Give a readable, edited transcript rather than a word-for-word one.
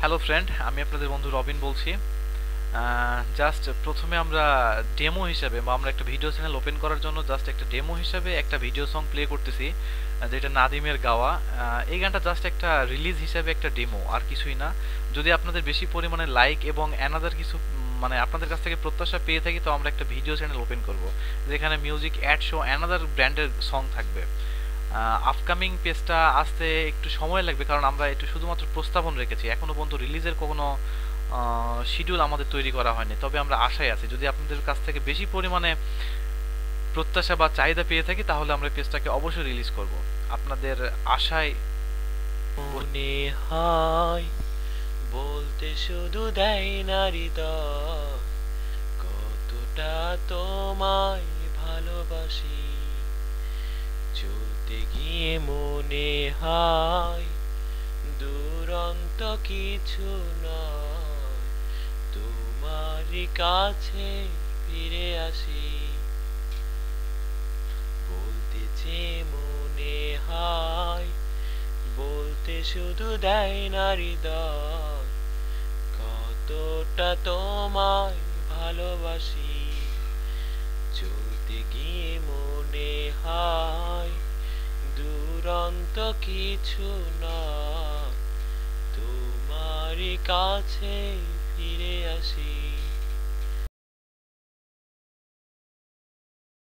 Hello friend, আমি আপনাদের বন্ধু রবিন বলছি। জাস্ট প্রথমে আমরা ডেমো হিসাবে বা আমরা একটা ভিডিও চ্যানেল ওপেন করার জন্য জাস্ট একটা ডেমো হিসাবে একটা ভিডিও সং প্লে করতেছি, যেটা নাদিমের গাওয়া। এই গানটা জাস্ট একটা রিলিজ হিসাবে একটা ডেমো, আর কিছুই না। যদি আপনাদের বেশি পরিমাণে লাইক এবং অ্যানাদার কিছু মানে আপনাদের কাছ থেকে প্রত্যাশা পেয়ে থাকি, তো আমরা একটা ভিডিও চ্যানেল ওপেন করব, যেখানে মিউজিক, অ্যাড শো, অ্যানাদার ব্র্যান্ডের সং থাকবে। আপকামিং পেজটা আসতে একটু সময় লাগবে, কারণ আমরা একটু শুধুমাত্র প্রস্তাবন রেখেছি, এখনো পর্যন্ত রিলিজের কোনো শিডিউল আমাদের তৈরি করা হয়নি। তবে আমরা আশায় আছি, যদি আপনাদের কাছ থেকে বেশি পরিমাণে প্রত্যাশা বা চাহিদা পেয়ে থাকি, তাহলে আমরা পেজটাকে অবশ্যই রিলিজ করব। আপনাদের আশায় মনে হয় বলতে শুধু দেয় না হৃদয়, কতটা তোমায় ভালোবাসি। চলতে গিয়ে মনে হয় দুরন্ত কিছু নয়, তোমারই কাছে ফিরে আসি। বলতে যে মনে হয় বলতে শুধু দেয় না হৃদয়, কতটা তোমায় ভালোবাসি। চলতে গিয়ে মনে হয় দুরন্ত কিছু নয়, তোমারই কাছে ফিরে আসি।